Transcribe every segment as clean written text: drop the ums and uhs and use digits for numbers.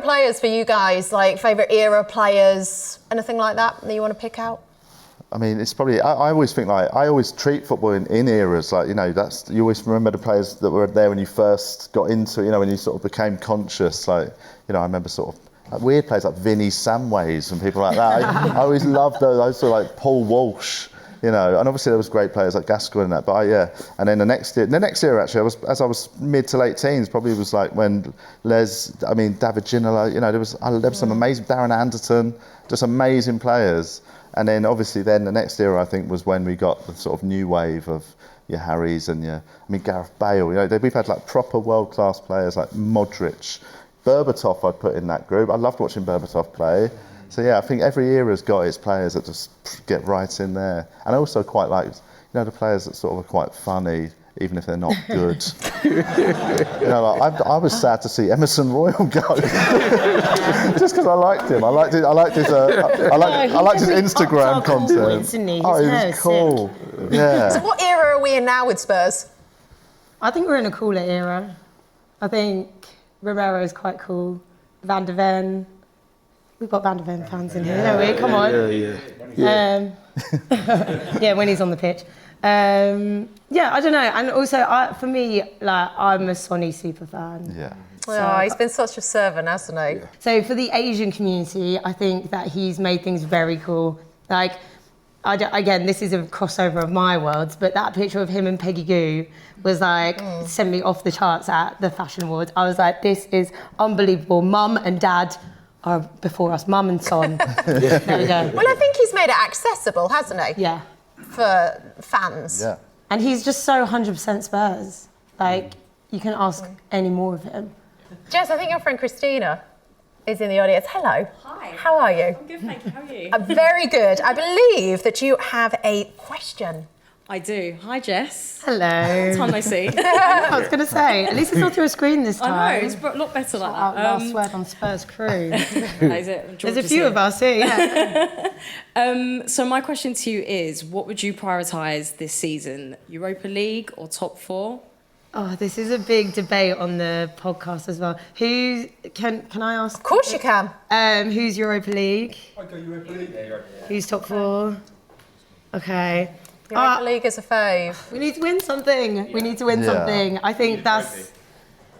Favourite players for you guys, like favourite era players, anything like that you want to pick out? I mean, it's probably, I always think like, I always treat football in eras, like, you know, you always remember the players that were there when you first got into it, you know, when you sort of became conscious, like, you know, I remember sort of like weird players like Vinnie Samways and people like that. I always loved those, I sort of like Paul Walsh, you know, and obviously there was great players like Gascoigne and that, but and then the next year actually, I was mid to late teens, probably was like when David Ginola, you know, there was some amazing, Darren Anderton, just amazing players. And then obviously the next era I think was when we got the sort of new wave of your Harrys and Gareth Bale, you know, we've had like proper world-class players like Modric, Berbatov I'd put in that group. I loved watching Berbatov play. So yeah, I think every era's got its players that just get right in there. And I also quite like, you know, the players that sort of are quite funny, even if they're not good. You know, like, I was sad to see Emerson Royal go, just because I liked him. I liked his Instagram content. He was cool. Yeah. So what era are we in now with Spurs? I think we're in a cooler era. I think Romero is quite cool. Van der Ven. We've got Van der Ven fans in here, don't we? Come on. Yeah. Yeah, when he's on the pitch. Yeah, I don't know. And also, for me, like, I'm a Sonny super fan. Yeah. So, he's been such a servant, hasn't he? Yeah. So for the Asian community, I think that he's made things very cool. Like, again, this is a crossover of my worlds, but that picture of him and Peggy Gou was like, sent me off the charts at the Fashion Awards. I was like, this is unbelievable. Mum and Dad are before us, Mum and Son. There we go. Well, I think he's made it accessible, hasn't he? Yeah. For fans. Yeah. And he's just so 100% Spurs. Like, you can ask any more of him. Jess, I think your friend Christina is in the audience. Hello. Hi. How are you? I'm good, thank you. How are you? Very good. I believe that you have a question. I do. Hi, Jess. Hello. Long time no see. I was going to say, at least it's not through a screen this time. I know, it's a lot better like that. Last word on Spurs crew. Is it? There's a few of us here, yeah. So my question to you is, what would you prioritise this season? Europa League or top four? Oh, this is a big debate on the podcast as well. Who can I ask? Of course you can. Who's Europa League? I go Europa League. Who's top four? Okay. Europa League is a fave. We need to win something. Yeah. We need to win something. I think that's...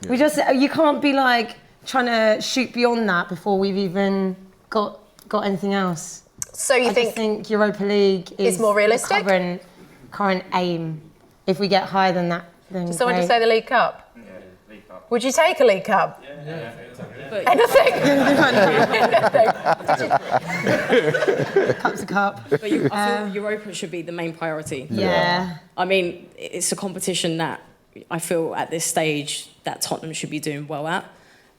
We just... You can't be like trying to shoot beyond that before we've even got anything else. So you I think Europa League is more realistic? The current aim. If we get higher than that, then Does someone just say the League Cup? Yeah, League Cup. Would you take a League Cup? Yeah. Anything? Cup's a cup. But I feel Europa should be the main priority. Yeah. I mean, it's a competition that I feel at this stage that Tottenham should be doing well at.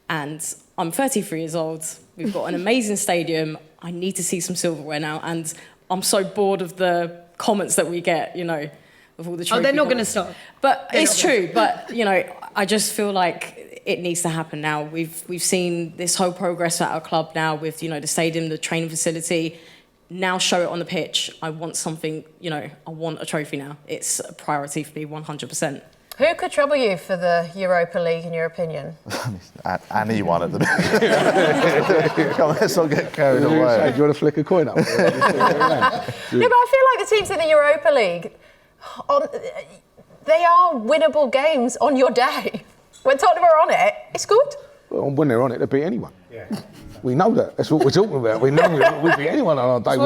And I'm 33 years old. We've got an amazing stadium. I need to see some silverware now. And I'm so bored of the comments that we get, you know, of all the trophy they're not going to comments. stop. But it's true. But, you know, I just feel like it needs to happen now. We've seen this whole progress at our club now with, you know, the stadium, the training facility. Now show it on the pitch. I want something, you know, I want a trophy now. It's a priority for me, 100%. Who could trouble you for the Europa League, in your opinion? Anyone at the minute. Come on, let's not get carried away. Do you want to flick a coin up? No, but I feel like the teams in the Europa League, they are winnable games on your day. When Tottenham are on it, it's good. Well, when they're on it, they beat anyone. Yeah. We know that. That's what we're talking about. We know we beat anyone on our day.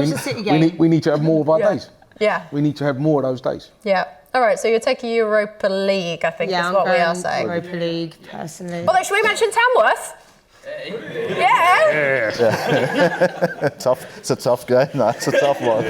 We need to have more of our days. Yeah. We need to have more of those days. Yeah. All right, so you're taking Europa League, I think is what we are saying. Europa League, personally. Although, should we mention Tamworth? Yeah. Tough. It's a tough game. That's a tough one.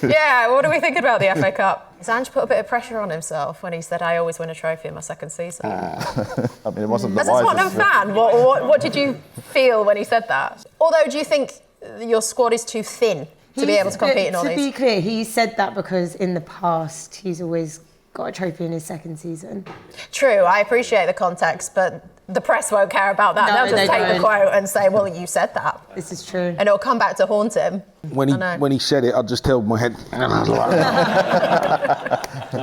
Yeah. What do we think about the FA Cup? Ange put a bit of pressure on himself when he said, "I always win a trophy in my second season." I mean, it wasn't the As a Tottenham fan, what did you feel when he said that? Although, do you think your squad is too thin to be able to compete in all these? To be clear, he said that because in the past he's always got a trophy in his second season. True, I appreciate the context, but the press won't care about that. They'll just take the quote and say, well, you said that. This is true. And it'll come back to haunt him. When he said it, I just held my head.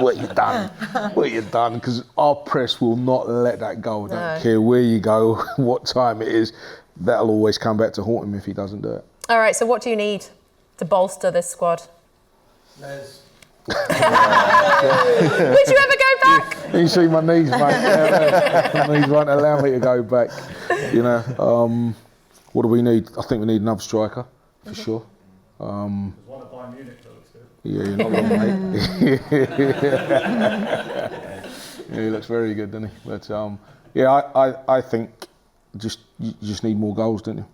What you done? What you done? Because our press will not let that go. I don't care where you go, what time it is. that'll always come back to haunt him if he doesn't do it. All right, so what do you need to bolster this squad? Would you ever go back? You see my knees, mate. My knees won't allow me to go back. You know, what do we need? I think we need another striker, for sure. There's one at Bayern Munich that looks good. Yeah, you're not wrong, mate. Yeah, he looks very good, doesn't he? But yeah, I think you just need more goals, don't you?